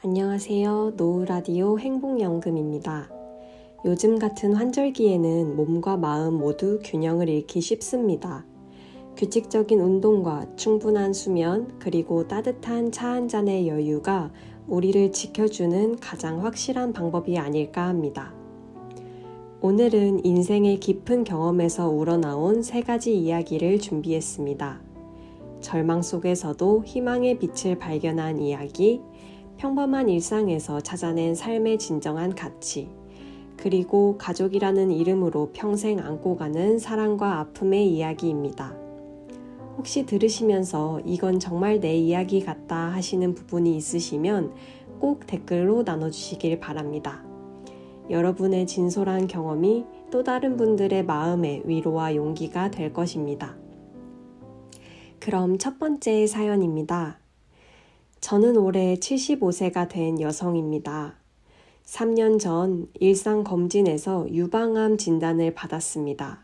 안녕하세요. 노우라디오 행복연금입니다. 요즘 같은 환절기에는 몸과 마음 모두 균형을 잃기 쉽습니다. 규칙적인 운동과 충분한 수면, 그리고 따뜻한 차 한 잔의 여유가 우리를 지켜주는 가장 확실한 방법이 아닐까 합니다. 오늘은 인생의 깊은 경험에서 우러나온 3가지 이야기를 준비했습니다. 절망 속에서도 희망의 빛을 발견한 이야기, 평범한 일상에서 찾아낸 삶의 진정한 가치, 그리고 가족이라는 이름으로 평생 안고 가는 사랑과 아픔의 이야기입니다. 혹시 들으시면서 이건 정말 내 이야기 같다 하시는 부분이 있으시면 꼭 댓글로 나눠주시길 바랍니다. 여러분의 진솔한 경험이 또 다른 분들의 마음의 위로와 용기가 될 것입니다. 그럼 첫 번째 사연입니다. 저는 올해 75세가 된 여성입니다. 3년 전 일상검진에서 유방암 진단을 받았습니다.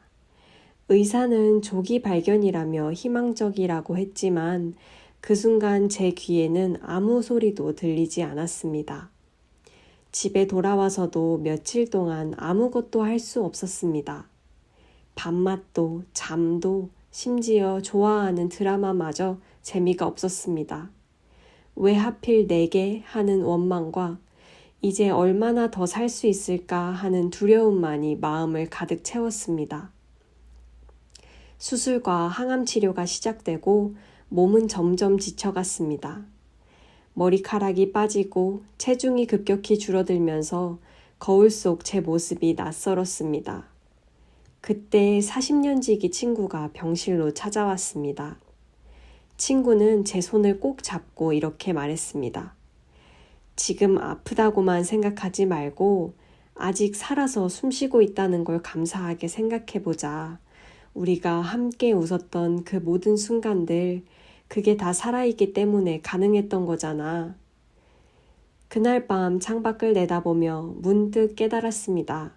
의사는 조기 발견이라며 희망적이라고 했지만 그 순간 제 귀에는 아무 소리도 들리지 않았습니다. 집에 돌아와서도 며칠 동안 아무것도 할 수 없었습니다. 밥맛도 잠도 심지어 좋아하는 드라마마저 재미가 없었습니다. 왜 하필 내게 하는 원망과 이제 얼마나 더 살 수 있을까 하는 두려움만이 마음을 가득 채웠습니다. 수술과 항암 치료가 시작되고 몸은 점점 지쳐갔습니다. 머리카락이 빠지고 체중이 급격히 줄어들면서 거울 속 제 모습이 낯설었습니다. 그때 40년 지기 친구가 병실로 찾아왔습니다. 친구는 제 손을 꼭 잡고 이렇게 말했습니다. 지금 아프다고만 생각하지 말고 아직 살아서 숨쉬고 있다는 걸 감사하게 생각해보자. 우리가 함께 웃었던 그 모든 순간들, 그게 다 살아있기 때문에 가능했던 거잖아. 그날 밤 창밖을 내다보며 문득 깨달았습니다.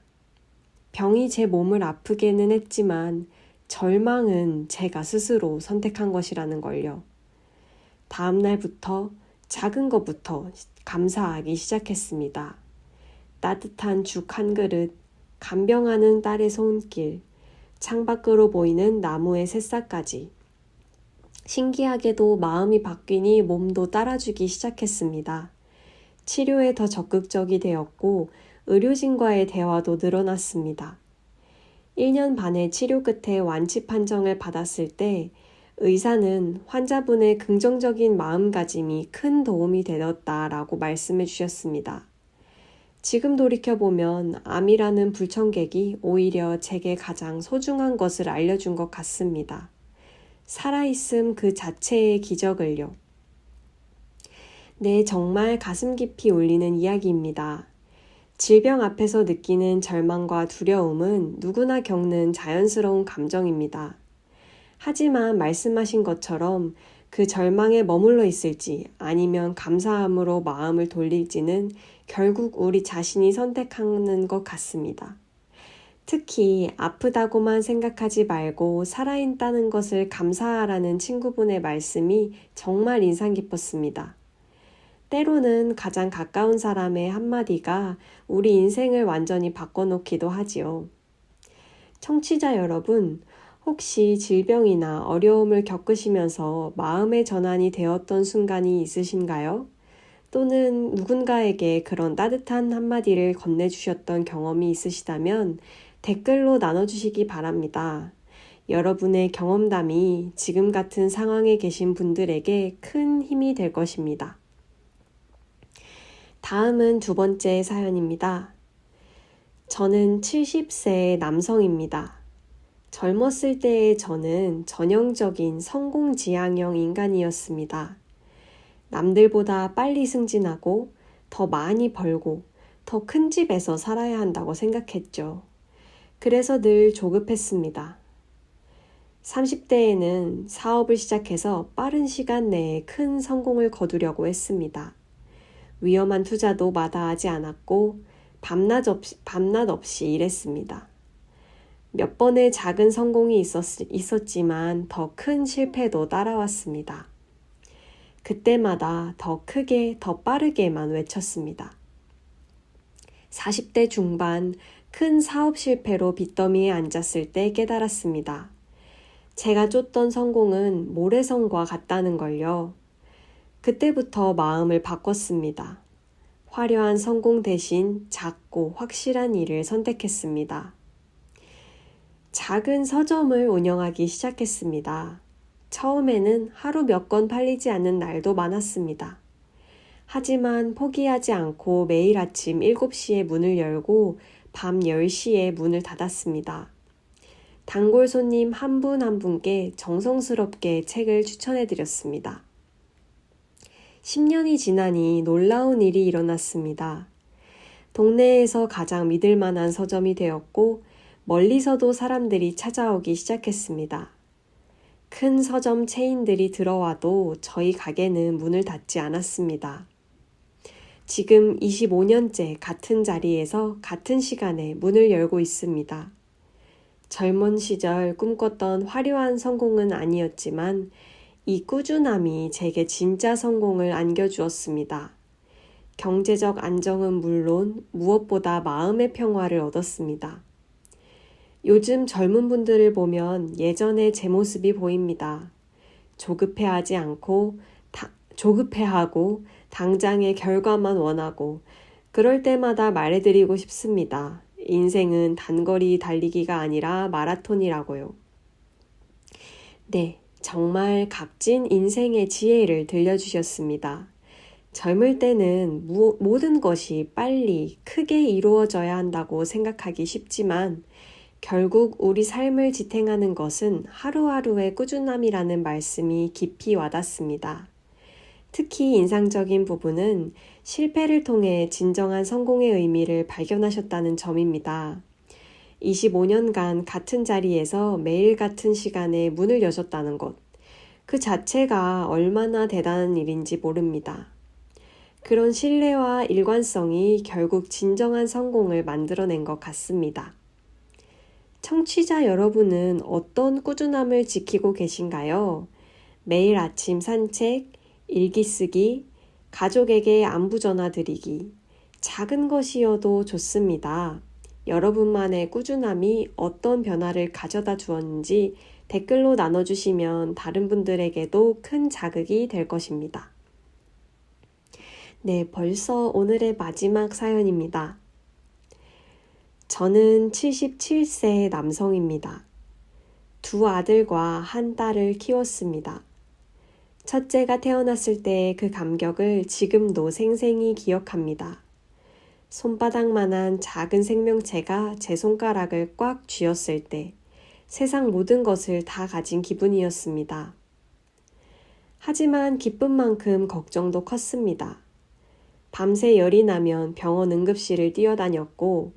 병이 제 몸을 아프게는 했지만 절망은 제가 스스로 선택한 것이라는 걸요. 다음 날부터 작은 것부터 감사하기 시작했습니다. 따뜻한 죽 한 그릇, 간병하는 딸의 손길, 창밖으로 보이는 나무의 새싹까지. 신기하게도 마음이 바뀌니 몸도 따라주기 시작했습니다. 치료에 더 적극적이 되었고 의료진과의 대화도 늘어났습니다. 1년 반의 치료 끝에 완치 판정을 받았을 때 의사는 환자분의 긍정적인 마음가짐이 큰 도움이 되었다라고 말씀해 주셨습니다. 지금 돌이켜보면 암이라는 불청객이 오히려 제게 가장 소중한 것을 알려준 것 같습니다. 살아있음 그 자체의 기적을요. 네, 정말 가슴 깊이 울리는 이야기입니다. 질병 앞에서 느끼는 절망과 두려움은 누구나 겪는 자연스러운 감정입니다. 하지만 말씀하신 것처럼 그 절망에 머물러 있을지 아니면 감사함으로 마음을 돌릴지는 결국 우리 자신이 선택하는 것 같습니다. 특히 아프다고만 생각하지 말고 살아있다는 것을 감사하라는 친구분의 말씀이 정말 인상 깊었습니다. 때로는 가장 가까운 사람의 한마디가 우리 인생을 완전히 바꿔놓기도 하지요. 청취자 여러분, 혹시 질병이나 어려움을 겪으시면서 마음의 전환이 되었던 순간이 있으신가요? 또는 누군가에게 그런 따뜻한 한마디를 건네주셨던 경험이 있으시다면 댓글로 나눠주시기 바랍니다. 여러분의 경험담이 지금 같은 상황에 계신 분들에게 큰 힘이 될 것입니다. 다음은 두 번째 사연입니다. 저는 70세 남성입니다. 젊었을 때의 저는 전형적인 성공지향형 인간이었습니다. 남들보다 빨리 승진하고 더 많이 벌고 더 큰 집에서 살아야 한다고 생각했죠. 그래서 늘 조급했습니다. 30대에는 사업을 시작해서 빠른 시간 내에 큰 성공을 거두려고 했습니다. 위험한 투자도 마다하지 않았고 밤낮 없이 일했습니다. 몇 번의 작은 성공이 있었지만 더 큰 실패도 따라왔습니다. 그때마다 더 크게, 더 빠르게만 외쳤습니다. 40대 중반 큰 사업 실패로 빚더미에 앉았을 때 깨달았습니다. 제가 쫓던 성공은 모래성과 같다는 걸요. 그때부터 마음을 바꿨습니다. 화려한 성공 대신 작고 확실한 일을 선택했습니다. 작은 서점을 운영하기 시작했습니다. 처음에는 하루 몇 권 팔리지 않는 날도 많았습니다. 하지만 포기하지 않고 매일 아침 7시에 문을 열고 밤 10시에 문을 닫았습니다. 단골 손님 한 분 한 분께 정성스럽게 책을 추천해드렸습니다. 10년이 지나니 놀라운 일이 일어났습니다. 동네에서 가장 믿을 만한 서점이 되었고 멀리서도 사람들이 찾아오기 시작했습니다. 큰 서점 체인들이 들어와도 저희 가게는 문을 닫지 않았습니다. 지금 25년째 같은 자리에서 같은 시간에 문을 열고 있습니다. 젊은 시절 꿈꿨던 화려한 성공은 아니었지만 이 꾸준함이 제게 진짜 성공을 안겨주었습니다. 경제적 안정은 물론 무엇보다 마음의 평화를 얻었습니다. 요즘 젊은 분들을 보면 예전의 제 모습이 보입니다. 조급해하고 당장의 결과만 원하고 그럴 때마다 말해드리고 싶습니다. 인생은 단거리 달리기가 아니라 마라톤이라고요. 네, 정말 값진 인생의 지혜를 들려주셨습니다. 젊을 때는 모든 것이 빨리 크게 이루어져야 한다고 생각하기 쉽지만 결국 우리 삶을 지탱하는 것은 하루하루의 꾸준함이라는 말씀이 깊이 와닿습니다. 특히 인상적인 부분은 실패를 통해 진정한 성공의 의미를 발견하셨다는 점입니다. 25년간 같은 자리에서 매일 같은 시간에 문을 여셨다는 것, 그 자체가 얼마나 대단한 일인지 모릅니다. 그런 신뢰와 일관성이 결국 진정한 성공을 만들어낸 것 같습니다. 청취자 여러분은 어떤 꾸준함을 지키고 계신가요? 매일 아침 산책, 일기 쓰기, 가족에게 안부 전화 드리기, 작은 것이어도 좋습니다. 여러분만의 꾸준함이 어떤 변화를 가져다 주었는지 댓글로 나눠주시면 다른 분들에게도 큰 자극이 될 것입니다. 네, 벌써 오늘의 마지막 사연입니다. 저는 77세 남성입니다. 2 아들과 1 딸을 키웠습니다. 첫째가 태어났을 때의 그 감격을 지금도 생생히 기억합니다. 손바닥만한 작은 생명체가 제 손가락을 꽉 쥐었을 때 세상 모든 것을 다 가진 기분이었습니다. 하지만 기쁜 만큼 걱정도 컸습니다. 밤새 열이 나면 병원 응급실을 뛰어다녔고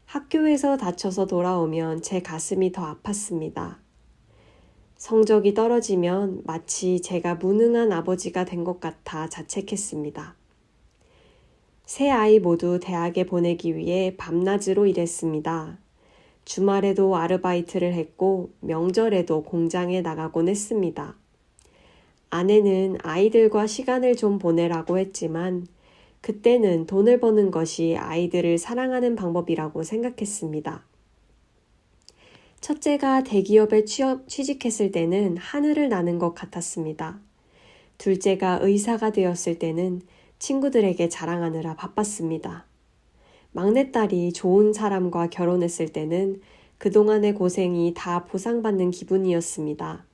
학교에서 다쳐서 돌아오면 제 가슴이 더 아팠습니다. 성적이 떨어지면 마치 제가 무능한 아버지가 된 것 같아 자책했습니다. 세 아이 모두 대학에 보내기 위해 밤낮으로 일했습니다. 주말에도 아르바이트를 했고 명절에도 공장에 나가곤 했습니다. 아내는 아이들과 시간을 좀 보내라고 했지만 그때는 돈을 버는 것이 아이들을 사랑하는 방법이라고 생각했습니다. 첫째가 대기업에 취직했을 때는 하늘을 나는 것 같았습니다. 둘째가 의사가 되었을 때는 친구들에게 자랑하느라 바빴습니다. 막내딸이 좋은 사람과 결혼했을 때는 그동안의 고생이 다 보상받는 기분이었습니다.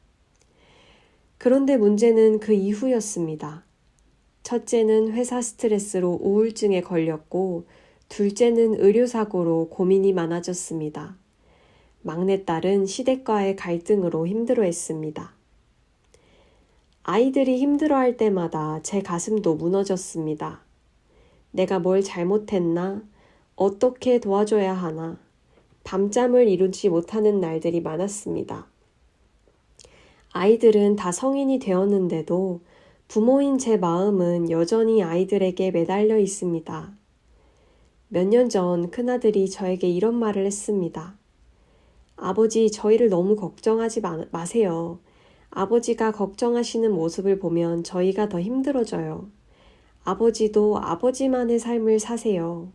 그런데 문제는 그 이후였습니다. 첫째는 회사 스트레스로 우울증에 걸렸고 둘째는 의료사고로 고민이 많아졌습니다. 막내딸은 시댁과의 갈등으로 힘들어했습니다. 아이들이 힘들어할 때마다 제 가슴도 무너졌습니다. 내가 뭘 잘못했나? 어떻게 도와줘야 하나? 밤잠을 이루지 못하는 날들이 많았습니다. 아이들은 다 성인이 되었는데도 부모인 제 마음은 여전히 아이들에게 매달려 있습니다. 몇 년 전 큰아들이 저에게 이런 말을 했습니다. 아버지, 저희를 너무 걱정하지 마세요. 아버지가 걱정하시는 모습을 보면 저희가 더 힘들어져요. 아버지도 아버지만의 삶을 사세요.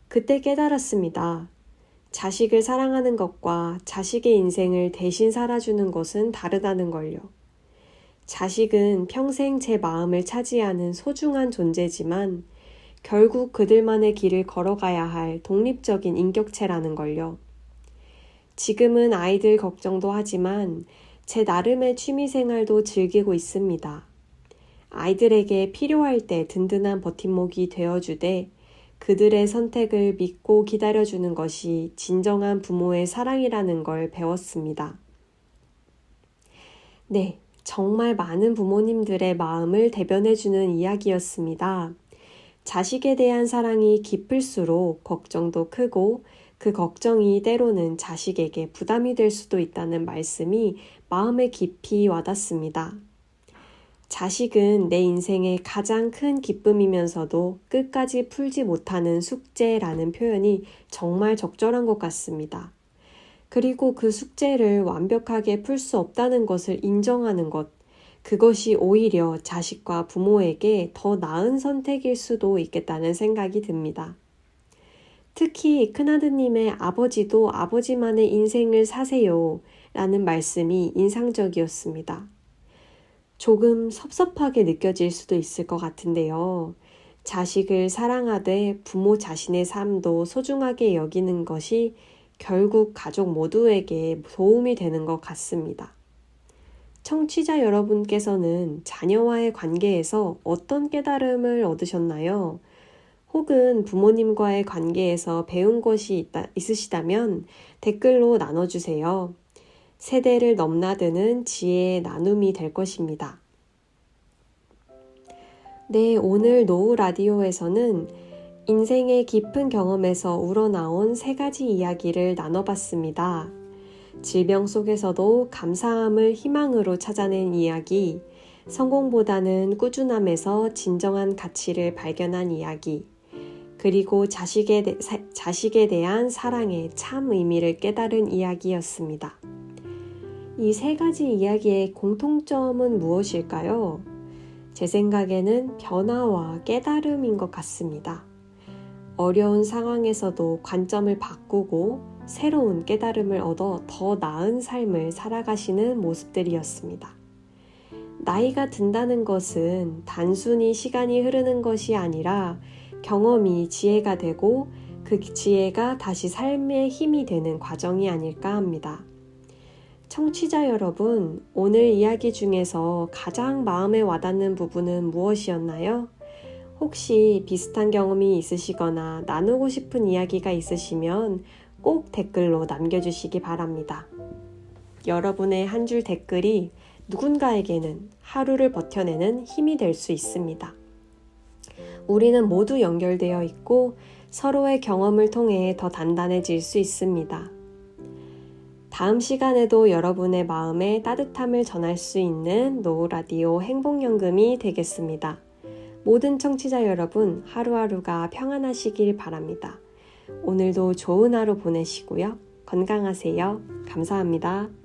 그때 깨달았습니다. 자식을 사랑하는 것과 자식의 인생을 대신 살아주는 것은 다르다는 걸요. 자식은 평생 제 마음을 차지하는 소중한 존재지만 결국 그들만의 길을 걸어가야 할 독립적인 인격체라는 걸요. 지금은 아이들 걱정도 하지만 제 나름의 취미생활도 즐기고 있습니다. 아이들에게 필요할 때 든든한 버팀목이 되어주되 그들의 선택을 믿고 기다려주는 것이 진정한 부모의 사랑이라는 걸 배웠습니다. 네, 정말 많은 부모님들의 마음을 대변해주는 이야기였습니다. 자식에 대한 사랑이 깊을수록 걱정도 크고 그 걱정이 때로는 자식에게 부담이 될 수도 있다는 말씀이 마음에 깊이 와닿습니다. 자식은 내 인생의 가장 큰 기쁨이면서도 끝까지 풀지 못하는 숙제라는 표현이 정말 적절한 것 같습니다. 그리고 그 숙제를 완벽하게 풀 수 없다는 것을 인정하는 것, 그것이 오히려 자식과 부모에게 더 나은 선택일 수도 있겠다는 생각이 듭니다. 특히 큰아드님의 아버지도 아버지만의 인생을 사세요 라는 말씀이 인상적이었습니다. 조금 섭섭하게 느껴질 수도 있을 것 같은데요. 자식을 사랑하되 부모 자신의 삶도 소중하게 여기는 것이 결국 가족 모두에게 도움이 되는 것 같습니다. 청취자 여러분께서는 자녀와의 관계에서 어떤 깨달음을 얻으셨나요? 혹은 부모님과의 관계에서 배운 것이 있으시다면 댓글로 나눠주세요. 세대를 넘나드는 지혜의 나눔이 될 것입니다. 네, 오늘 노우 라디오에서는 인생의 깊은 경험에서 우러나온 3가지 이야기를 나눠봤습니다. 질병 속에서도 감사함을 희망으로 찾아낸 이야기, 성공보다는 꾸준함에서 진정한 가치를 발견한 이야기, 그리고 자식에 대한 사랑의 참 의미를 깨달은 이야기였습니다. 이 3가지 이야기의 공통점은 무엇일까요? 제 생각에는 변화와 깨달음인 것 같습니다. 어려운 상황에서도 관점을 바꾸고 새로운 깨달음을 얻어 더 나은 삶을 살아가시는 모습들이었습니다. 나이가 든다는 것은 단순히 시간이 흐르는 것이 아니라 경험이 지혜가 되고 그 지혜가 다시 삶의 힘이 되는 과정이 아닐까 합니다. 청취자 여러분, 오늘 이야기 중에서 가장 마음에 와닿는 부분은 무엇이었나요? 혹시 비슷한 경험이 있으시거나 나누고 싶은 이야기가 있으시면 꼭 댓글로 남겨주시기 바랍니다. 여러분의 한 줄 댓글이 누군가에게는 하루를 버텨내는 힘이 될 수 있습니다. 우리는 모두 연결되어 있고 서로의 경험을 통해 더 단단해질 수 있습니다. 다음 시간에도 여러분의 마음에 따뜻함을 전할 수 있는 노우라디오 행복연금이 되겠습니다. 모든 청취자 여러분, 하루하루가 평안하시길 바랍니다. 오늘도 좋은 하루 보내시고요. 건강하세요. 감사합니다.